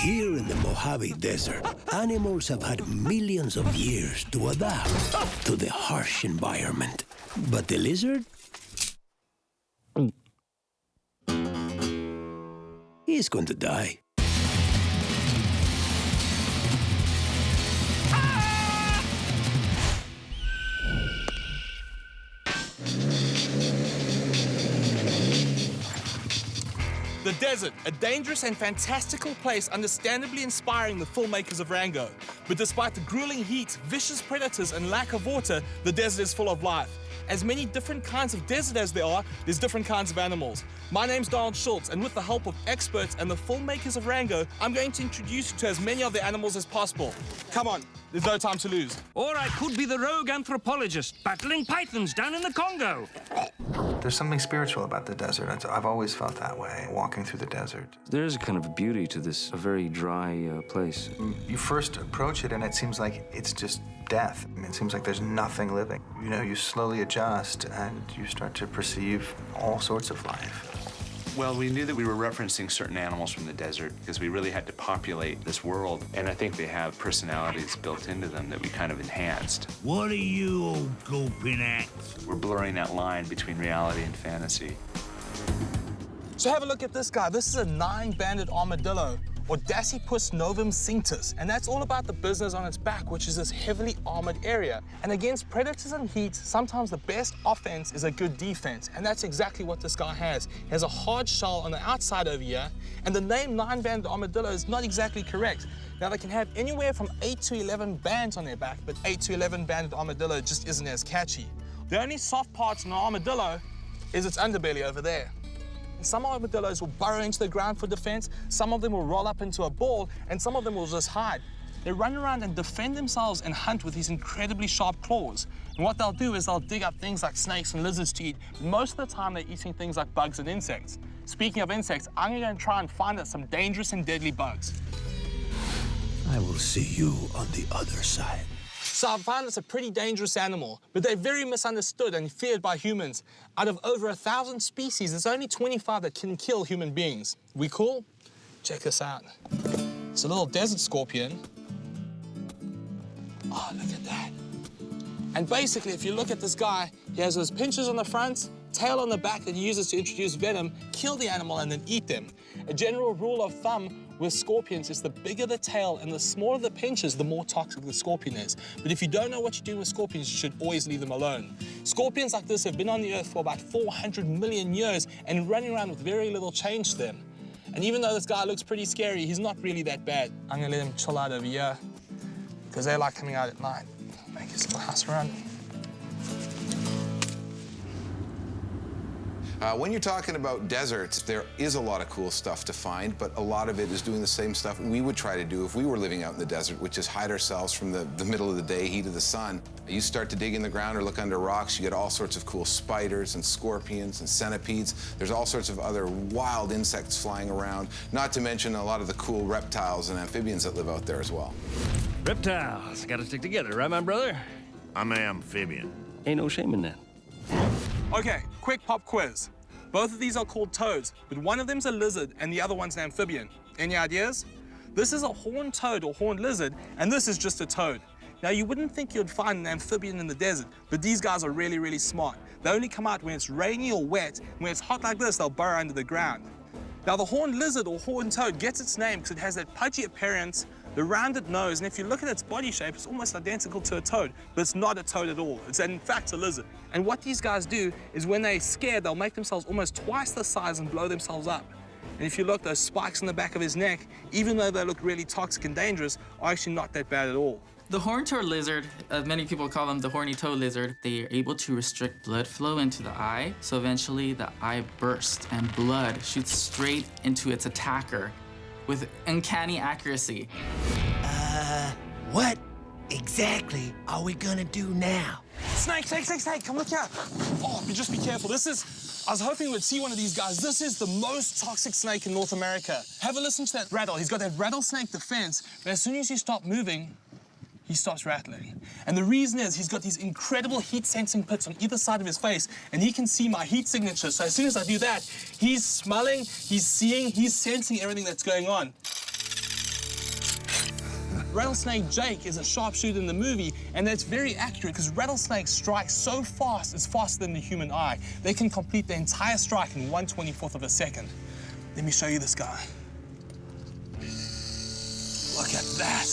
Here in the Mojave Desert, animals have had millions of years to adapt to the harsh environment. But the lizard? He's going to die. The desert, a dangerous and fantastical place understandably inspiring the filmmakers of Rango. But despite the grueling heat, vicious predators and lack of water, the desert is full of life. As many different kinds of desert as there are, there's different kinds of animals. My name's Donald Schultz, and with the help of experts and the filmmakers of Rango, I'm going to introduce you to as many of the animals as possible. Come on, there's no time to lose. Or I could be the rogue anthropologist battling pythons down in the Congo. There's something spiritual about the desert. I've always felt that way, walking through the desert. There is a kind of a beauty to this, a very dry place. You first approach it, and it seems like it's just death. I mean, it seems like there's nothing living. You know, you slowly adjust, and you start to perceive all sorts of life. Well, we knew that we were referencing certain animals from the desert because we really had to populate this world. And I think they have personalities built into them that we kind of enhanced. What are you old gulping at? We're blurring that line between reality and fantasy. So have a look at this guy. This is a 9-banded armadillo, or Dasypus novum cinctus, and that's all about the business on its back, which is this heavily armored area. And against predators and heat, sometimes the best offense is a good defense, and that's exactly what this guy has. He has a hard shell on the outside over here, and the name 9-banded armadillo is not exactly correct. Now, they can have anywhere from 8 to 11 bands on their back, but 8 to 11 banded armadillo just isn't as catchy. The only soft parts in an armadillo is its underbelly over there. Some armadillos will burrow into the ground for defense, some of them will roll up into a ball, and some of them will just hide. They run around and defend themselves and hunt with these incredibly sharp claws. And what they'll do is they'll dig up things like snakes and lizards to eat. Most of the time, they're eating things like bugs and insects. Speaking of insects, I'm going to try and find out some dangerous and deadly bugs. I will see you on the other side. So I found it's a pretty dangerous animal, but they're very misunderstood and feared by humans. Out of over 1,000 species, there's only 25 that can kill human beings. We cool? Check this out. It's a little desert scorpion. Oh, look at that. And basically, if you look at this guy, he has those pinchers on the front, tail on the back that he uses to introduce venom, kill the animal, and then eat them. A general rule of thumb with scorpions is the bigger the tail and the smaller the pinchers, the more toxic the scorpion is. But if you don't know what you're doing with scorpions, you should always leave them alone. Scorpions like this have been on the earth for about 400 million years and running around with very little change to them. And even though this guy looks pretty scary, he's not really that bad. I'm gonna let him chill out over here because they like coming out at night. Make his little house around him. When you're talking about deserts, there is a lot of cool stuff to find, but a lot of it is doing the same stuff we would try to do if we were living out in the desert, which is hide ourselves from the middle of the day heat of the sun. You start to dig in the ground or look under rocks, you get all sorts of cool spiders and scorpions and centipedes. There's all sorts of other wild insects flying around, not to mention a lot of the cool reptiles and amphibians that live out there as well. Reptiles, gotta stick together, right, my brother? I'm an amphibian. Ain't no shame in that. Okay, quick pop quiz. Both of these are called toads, but one of them's a lizard and the other one's an amphibian. Any ideas? This is a horned toad or horned lizard, and this is just a toad. Now, you wouldn't think you'd find an amphibian in the desert, but these guys are really, really smart. They only come out when it's rainy or wet. When it's hot like this, they'll burrow under the ground. Now, the horned lizard or horned toad gets its name because it has that pudgy appearance, the rounded nose, and if you look at its body shape, it's almost identical to a toad, but it's not a toad at all. It's in fact a lizard. And what these guys do is when they're scared, they'll make themselves almost twice the size and blow themselves up. And if you look, those spikes in the back of his neck, even though they look really toxic and dangerous, are actually not that bad at all. The horned toad lizard, many people call them the horny toad lizard, they are able to restrict blood flow into the eye, so eventually the eye bursts and blood shoots straight into its attacker with uncanny accuracy. What exactly are we gonna do now? Snake, snake, snake, snake, come look out. Oh, just be careful. I was hoping we'd see one of these guys. This is the most toxic snake in North America. Have a listen to that rattle. He's got that rattlesnake defense, but as soon as you stop moving, he stops rattling. And the reason is he's got these incredible heat-sensing pits on either side of his face, and he can see my heat signature. So as soon as I do that, he's smelling, he's seeing, he's sensing everything that's going on. Rattlesnake Jake is a sharpshooter in the movie, and that's very accurate because rattlesnakes strike so fast, it's faster than the human eye. They can complete the entire strike in 1/24th of a second. Let me show you this guy. Look at that.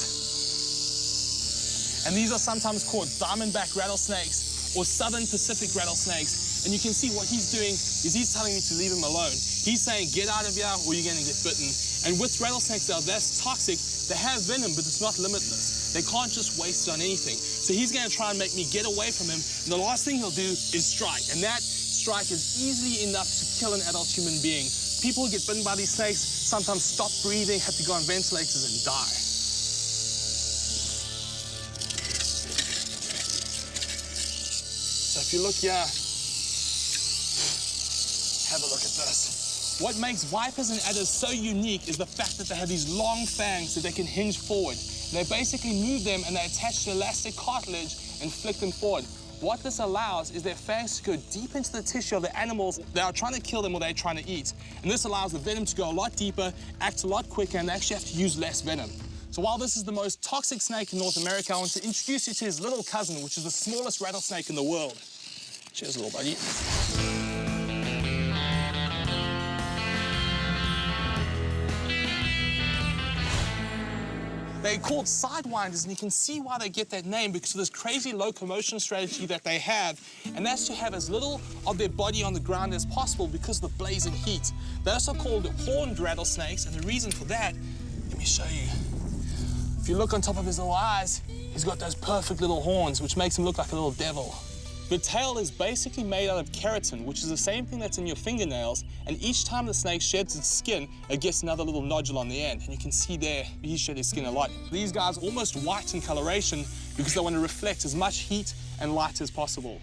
And these are sometimes called diamondback rattlesnakes or southern Pacific rattlesnakes. And you can see what he's doing is he's telling me to leave him alone. He's saying, get out of here or you're gonna get bitten. And with rattlesnakes that are that's toxic, they have venom, but it's not limitless. They can't just waste it on anything. So he's gonna try and make me get away from him. And the last thing he'll do is strike. And that strike is easily enough to kill an adult human being. People who get bitten by these snakes sometimes stop breathing, have to go on ventilators and die. So if you look here, have a look at this. What makes vipers and adders so unique is the fact that they have these long fangs that they can hinge forward. And they basically move them and they attach to elastic cartilage and flick them forward. What this allows is their fangs to go deep into the tissue of the animals that are trying to kill them or they're trying to eat. And this allows the venom to go a lot deeper, act a lot quicker, and they actually have to use less venom. So while this is the most toxic snake in North America, I want to introduce you to his little cousin, which is the smallest rattlesnake in the world. Cheers, little buddy. They're called sidewinders, and you can see why they get that name because of this crazy locomotion strategy that they have, and that's to have as little of their body on the ground as possible because of the blazing heat. They're also called horned rattlesnakes, and the reason for that, let me show you. If you look on top of his little eyes, he's got those perfect little horns, which makes him look like a little devil. The tail is basically made out of keratin, which is the same thing that's in your fingernails, and each time the snake sheds its skin, it gets another little nodule on the end, and you can see there, he shed his skin a lot. These guys are almost white in coloration because they want to reflect as much heat and light as possible.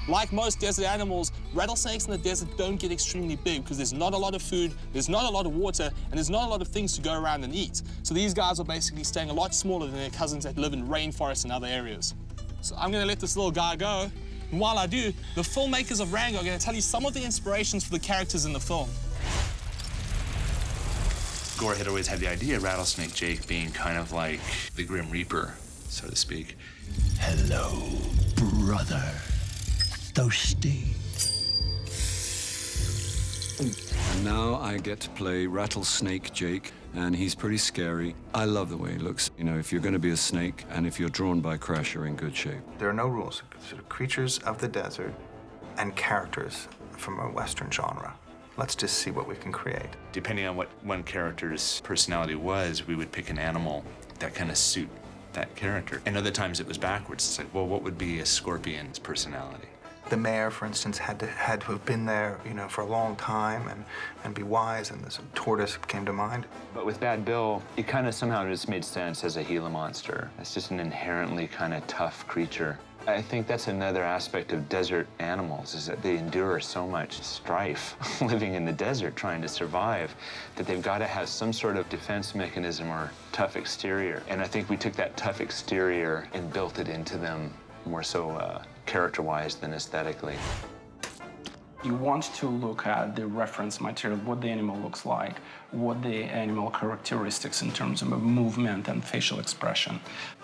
Like most desert animals, rattlesnakes in the desert don't get extremely big because there's not a lot of food, there's not a lot of water, and there's not a lot of things to go around and eat. So these guys are basically staying a lot smaller than their cousins that live in rainforests and other areas. So I'm gonna let this little guy go. And while I do, the filmmakers of Rango are going to tell you some of the inspirations for the characters in the film. Gore had always had the idea of Rattlesnake Jake being kind of like the Grim Reaper, so to speak. Hello, brother. Thirsty? And now I get to play Rattlesnake Jake, and he's pretty scary. I love the way he looks. You know, if you're going to be a snake, and if you're drawn by crash, you're in good shape. There are no rules. Sort of creatures of the desert and characters from a Western genre. Let's just see what we can create. Depending on what one character's personality was, we would pick an animal that kind of suit that character. And other times it was backwards. It's like, well, what would be a scorpion's personality? The mayor, for instance, had to have been there, you know, for a long time and be wise, and this tortoise came to mind. But with Bad Bill, it kind of somehow just made sense as a Gila monster. It's just an inherently kind of tough creature. I think that's another aspect of desert animals, is that they endure so much strife living in the desert trying to survive that they've got to have some sort of defense mechanism or tough exterior. And I think we took that tough exterior and built it into them more so character-wise than aesthetically. You want to look at the reference material, what the animal looks like, what the animal characteristics in terms of movement and facial expression.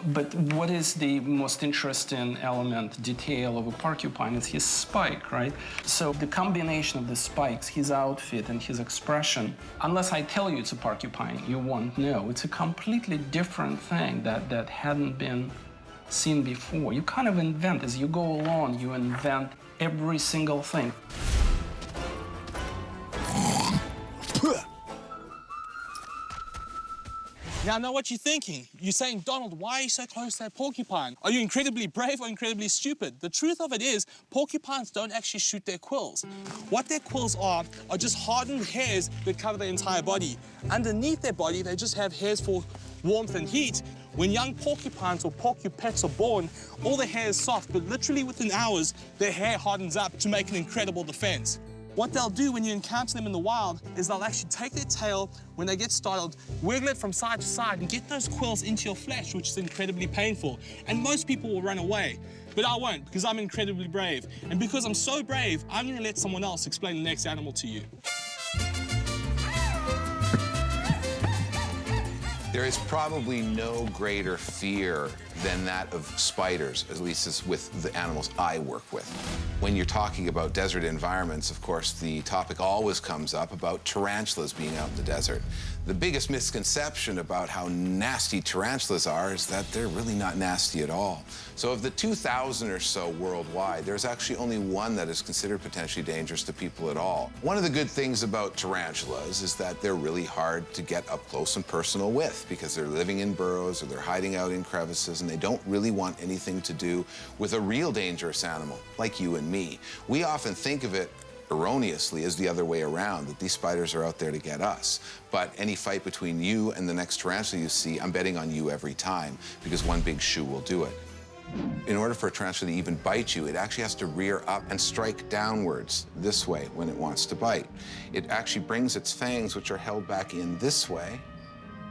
But what is the most interesting element, detail of a porcupine is his spike, right? So the combination of the spikes, his outfit and his expression, unless I tell you it's a porcupine, you won't know. It's a completely different thing that hadn't been seen before. You kind of invent, as you go along, you invent every single thing. Now I know what you're thinking. You're saying, Donald, why are you so close to that porcupine? Are you incredibly brave or incredibly stupid? The truth of it is, porcupines don't actually shoot their quills. What their quills are just hardened hairs that cover their entire body. Underneath their body, they just have hairs for warmth and heat. When young porcupines or porcupets are born, all the hair is soft, but literally within hours, their hair hardens up to make an incredible defense. What they'll do when you encounter them in the wild is they'll actually take their tail when they get startled, wiggle it from side to side, and get those quills into your flesh, which is incredibly painful. And most people will run away, but I won't, because I'm incredibly brave. And because I'm so brave, I'm gonna let someone else explain the next animal to you. There is probably no greater fear than that of spiders, at least as with the animals I work with. When you're talking about desert environments, of course, the topic always comes up about tarantulas being out in the desert. The biggest misconception about how nasty tarantulas are is that they're really not nasty at all. So of the 2,000 or so worldwide, there's actually only one that is considered potentially dangerous to people at all. One of the good things about tarantulas is that they're really hard to get up close and personal with because they're living in burrows or they're hiding out in crevices and they don't really want anything to do with a real dangerous animal like you and me. We often think of it erroneously as the other way around, that these spiders are out there to get us. But any fight between you and the next tarantula you see, I'm betting on you every time because one big shoe will do it. In order for a tarantula to even bite you, it actually has to rear up and strike downwards this way when it wants to bite. It actually brings its fangs, which are held back in this way,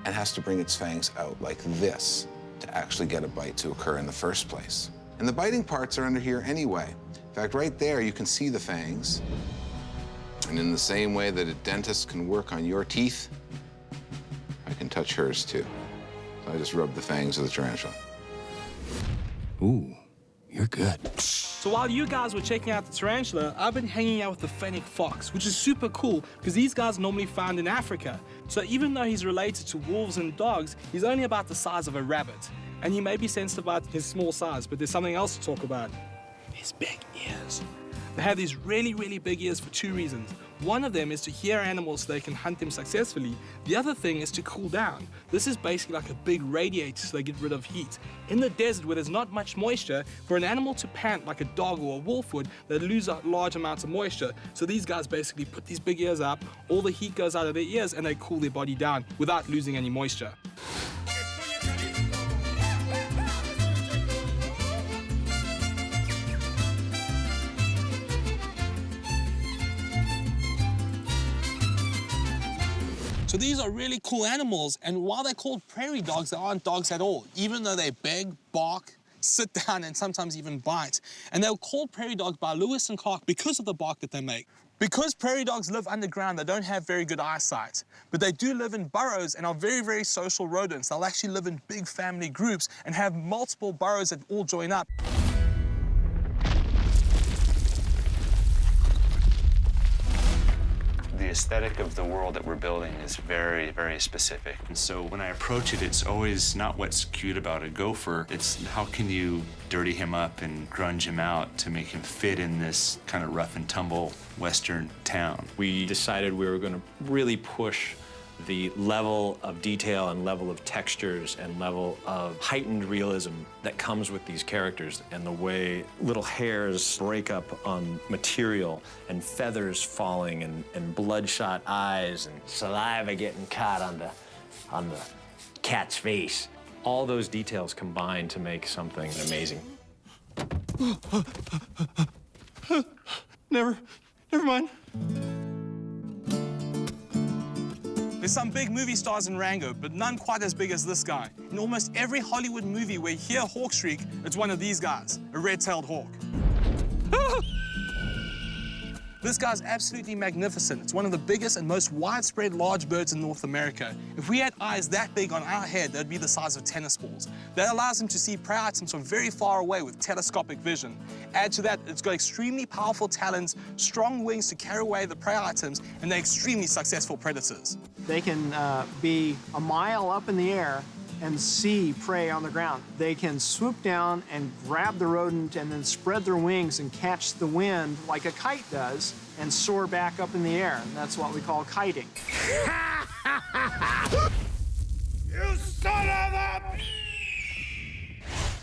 and has to bring its fangs out like this to actually get a bite to occur in the first place. And the biting parts are under here anyway. In fact, right there, you can see the fangs. And in the same way that a dentist can work on your teeth, I can touch hers too. So I just rub the fangs of the tarantula. Ooh, you're good. So while you guys were checking out the tarantula, I've been hanging out with the fennec fox, which is super cool because these guys are normally found in Africa. So even though he's related to wolves and dogs, he's only about the size of a rabbit. And he may be sensitive about his small size, but there's something else to talk about. His big ears. They have these really, really big ears for two reasons. One of them is to hear animals so they can hunt them successfully. The other thing is to cool down. This is basically like a big radiator so they get rid of heat. In the desert where there's not much moisture, for an animal to pant like a dog or a wolf would, they lose out large amounts of moisture. So these guys basically put these big ears up, all the heat goes out of their ears and they cool their body down without losing any moisture. So these are really cool animals, and while they're called prairie dogs, they aren't dogs at all, even though they beg, bark, sit down, and sometimes even bite. And they were called prairie dogs by Lewis and Clark because of the bark that they make. Because prairie dogs live underground, they don't have very good eyesight, but they do live in burrows and are very, very social rodents. They'll actually live in big family groups and have multiple burrows that all join up. The aesthetic of the world that we're building is very, very specific. And so when I approach it, it's always not what's cute about a gopher. It's how can you dirty him up and grunge him out to make him fit in this kind of rough and tumble Western town. We decided we were going to really push the level of detail and level of textures and level of heightened realism that comes with these characters, and the way little hairs break up on material and feathers falling and bloodshot eyes and saliva getting caught on the cat's face. All those details combine to make something amazing. Never mind. There's some big movie stars in Rango, but none quite as big as this guy. In almost every Hollywood movie where you hear a hawk shriek, it's one of these guys, a red-tailed hawk. This guy's absolutely magnificent. It's one of the biggest and most widespread large birds in North America. If we had eyes that big on our head, they'd be the size of tennis balls. That allows him to see prey items from very far away with telescopic vision. Add to that, it's got extremely powerful talons, strong wings to carry away the prey items, and they're extremely successful predators. They can be a mile up in the air and see prey on the ground. They can swoop down and grab the rodent and then spread their wings and catch the wind like a kite does and soar back up in the air. And that's what we call kiting. You son of a...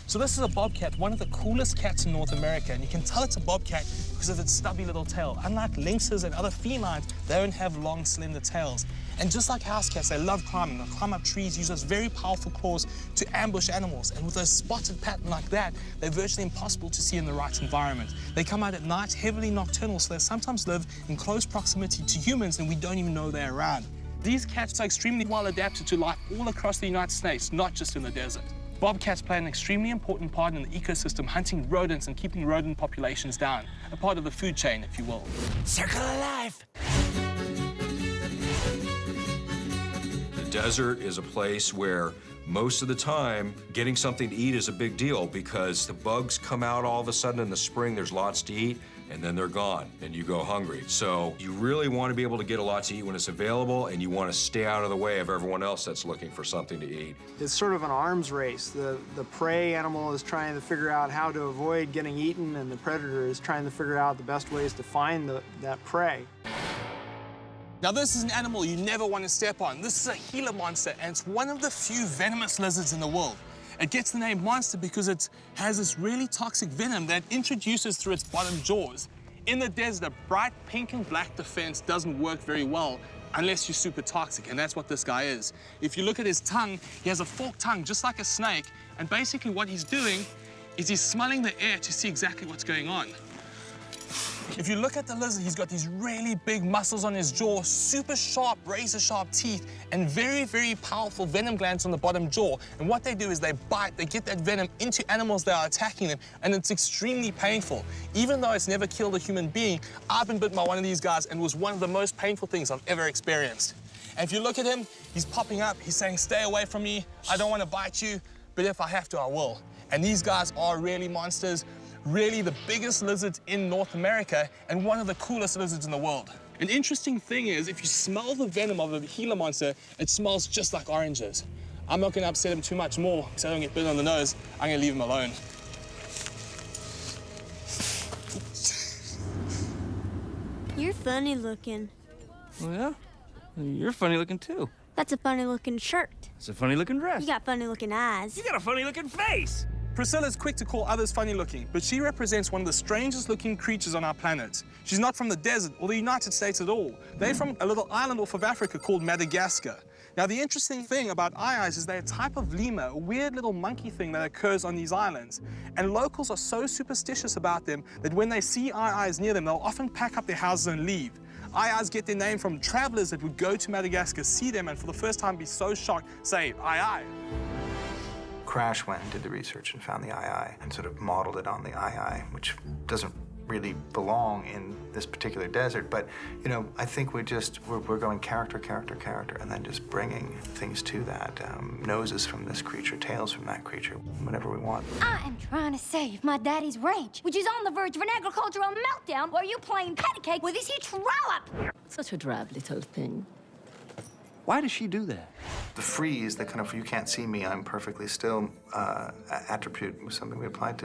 So this is a bobcat, one of the coolest cats in North America, and you can tell it's a bobcat because of its stubby little tail. Unlike lynxes and other felines, they don't have long, slender tails. And just like house cats, they love climbing. They climb up trees, use those very powerful claws to ambush animals. And with a spotted pattern like that, they're virtually impossible to see in the right environment. They come out at night, heavily nocturnal, so they sometimes live in close proximity to humans and we don't even know they're around. These cats are extremely well adapted to life all across the United States, not just in the desert. Bobcats play an extremely important part in the ecosystem, hunting rodents and keeping rodent populations down. A part of the food chain, if you will. Circle of life. desert is a place where most of the time getting something to eat is a big deal because the bugs come out all of a sudden in the spring, there's lots to eat, and then they're gone, and you go hungry. So you really want to be able to get a lot to eat when it's available, and you want to stay out of the way of everyone else that's looking for something to eat. It's sort of an arms race. The prey animal is trying to figure out how to avoid getting eaten, and the predator is trying to figure out the best ways to find that prey. Now this is an animal you never want to step on. This is a Gila monster, and it's one of the few venomous lizards in the world. It gets the name monster because it has this really toxic venom that introduces through its bottom jaws. In the desert, a bright pink and black defense doesn't work very well unless you're super toxic, and that's what this guy is. If you look at his tongue, he has a forked tongue just like a snake, and basically what he's doing is he's smelling the air to see exactly what's going on. If you look at the lizard, he's got these really big muscles on his jaw, super sharp, razor-sharp teeth, and very, very powerful venom glands on the bottom jaw. And what they do is they bite, they get that venom into animals that are attacking them, and it's extremely painful. Even though it's never killed a human being, I've been bitten by one of these guys, and it was one of the most painful things I've ever experienced. And if you look at him, he's popping up, he's saying, stay away from me, I don't want to bite you, but if I have to, I will. And these guys are really monsters. Really the biggest lizards in North America and one of the coolest lizards in the world. An interesting thing is, if you smell the venom of a Gila monster, it smells just like oranges. I'm not gonna upset him too much more so I don't get bitten on the nose. I'm gonna leave him alone. You're funny looking. Oh, yeah? You're funny looking, too. That's a funny looking shirt. It's a funny looking dress. You got funny looking eyes. You got a funny looking face. Priscilla's quick to call others funny looking, but she represents one of the strangest looking creatures on our planet. She's not from the desert or the United States at all. They're from a little island off of Africa called Madagascar. Now, the interesting thing about eye-eyes is they're a type of lemur, a weird little monkey thing that occurs on these islands. And locals are so superstitious about them that when they see eye-eyes near them, they'll often pack up their houses and leave. Eye-eyes get their name from travelers that would go to Madagascar, see them, and for the first time be so shocked, say, aye-aye. Crash went and did the research and found the eye and sort of modeled it on the eye, which doesn't really belong in this particular desert. But, you know, I think we're going character, and then just bringing things to that. Noses from this creature, tails from that creature, whatever we want. I am trying to save my daddy's ranch, which is on the verge of an agricultural meltdown while you're playing patty cake with this here trollop. Such a drab little thing. Why does she do that? The freeze, the kind of you can't see me, I'm perfectly still attribute was something we applied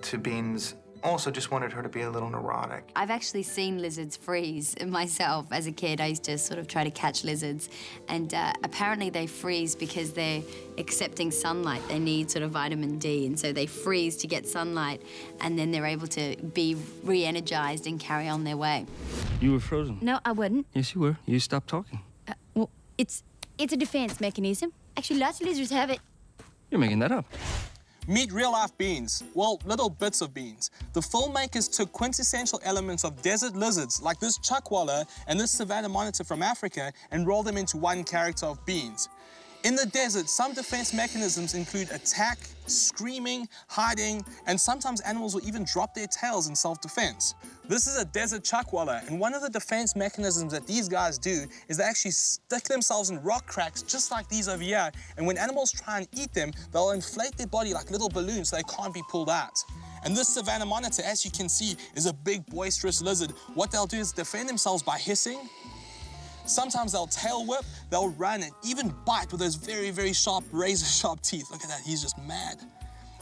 to Beans. Also just wanted her to be a little neurotic. I've actually seen lizards freeze myself. As a kid, I used to sort of try to catch lizards, and apparently they freeze because they're accepting sunlight. They need sort of vitamin D, and so they freeze to get sunlight, and then they're able to be re-energized and carry on their way. You were frozen. No, I wouldn't. Yes, you were. You stopped talking. Well, it's a defense mechanism. Actually, lots of lizards have it. You're making that up. Meet real-life beans. Well, little bits of beans. The filmmakers took quintessential elements of desert lizards, like this chuckwalla and this savanna monitor from Africa, and rolled them into one character of Beans. In the desert, some defense mechanisms include attack, screaming, hiding, and sometimes animals will even drop their tails in self-defense. This is a desert chuckwalla, and one of the defense mechanisms that these guys do is they actually stick themselves in rock cracks just like these over here, and when animals try and eat them, they'll inflate their body like little balloons so they can't be pulled out. And this savanna monitor, as you can see, is a big boisterous lizard. What they'll do is defend themselves by hissing. Sometimes they'll tail whip, they'll run, and even bite with those very, very sharp, razor-sharp teeth. Look at that, he's just mad.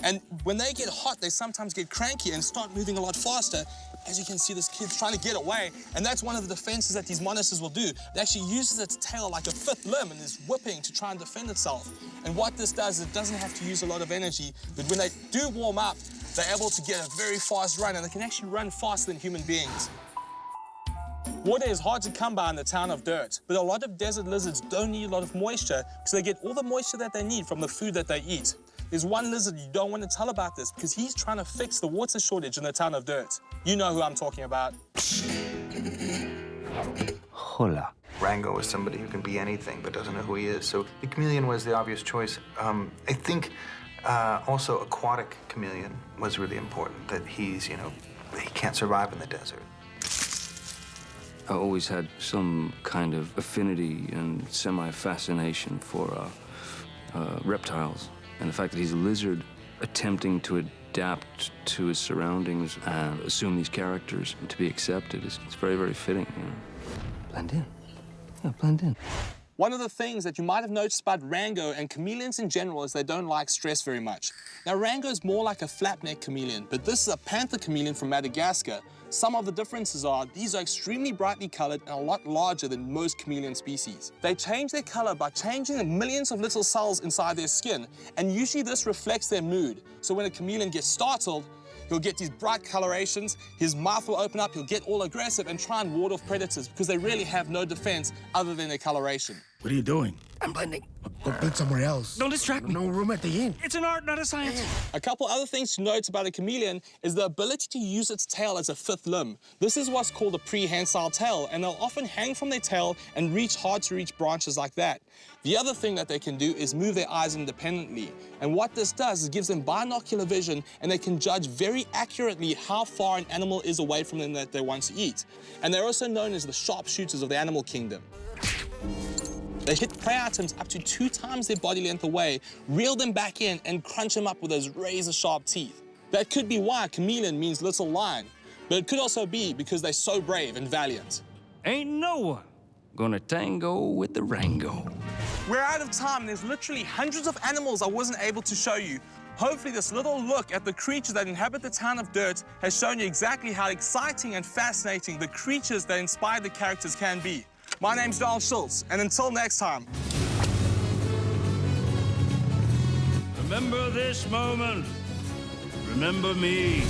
And when they get hot, they sometimes get cranky and start moving a lot faster. As you can see, this kid's trying to get away, and that's one of the defenses that these monitors will do. It actually uses its tail like a fifth limb and is whipping to try and defend itself. And what this does, it doesn't have to use a lot of energy, but when they do warm up, they're able to get a very fast run, and they can actually run faster than human beings. Water is hard to come by in the town of Dirt, but a lot of desert lizards don't need a lot of moisture because they get all the moisture that they need from the food that they eat. There's one lizard you don't want to tell about this because he's trying to fix the water shortage in the town of Dirt. You know who I'm talking about. Hola. Rango is somebody who can be anything but doesn't know who he is, so the chameleon was the obvious choice. I think also aquatic chameleon was really important, that he's, you know, he can't survive in the desert. I always had some kind of affinity and semi-fascination for reptiles. And the fact that he's a lizard attempting to adapt to his surroundings and assume these characters and to be accepted is it's very, very fitting, you know. Blend in. Yeah, blend in. One of the things that you might have noticed about Rango and chameleons in general is they don't like stress very much. Now, Rango is more like a flapneck chameleon, but this is a panther chameleon from Madagascar. Some of the differences are these are extremely brightly colored and a lot larger than most chameleon species. They change their color by changing the millions of little cells inside their skin, and usually this reflects their mood. So when a chameleon gets startled, he'll get these bright colorations, his mouth will open up, he'll get all aggressive and try and ward off predators because they really have no defense other than their coloration. What are you doing? I'm blending. Go blend somewhere else. Don't distract me. No room at the inn. It's an art, not a science. A couple other things to note about a chameleon is the ability to use its tail as a fifth limb. This is what's called a prehensile tail, and they'll often hang from their tail and reach hard-to-reach branches like that. The other thing that they can do is move their eyes independently. And what this does is gives them binocular vision, and they can judge very accurately how far an animal is away from them that they want to eat. And they're also known as the sharpshooters of the animal kingdom. They hit prey items up to 2 times their body length away, reel them back in, and crunch them up with those razor-sharp teeth. That could be why chameleon means little lion, but it could also be because they're so brave and valiant. Ain't no one gonna tango with the Rango. We're out of time. There's literally hundreds of animals I wasn't able to show you. Hopefully this little look at the creatures that inhabit the town of Dirt has shown you exactly how exciting and fascinating the creatures that inspire the characters can be. My name's Donald Schultz, and until next time. Remember this moment. Remember me.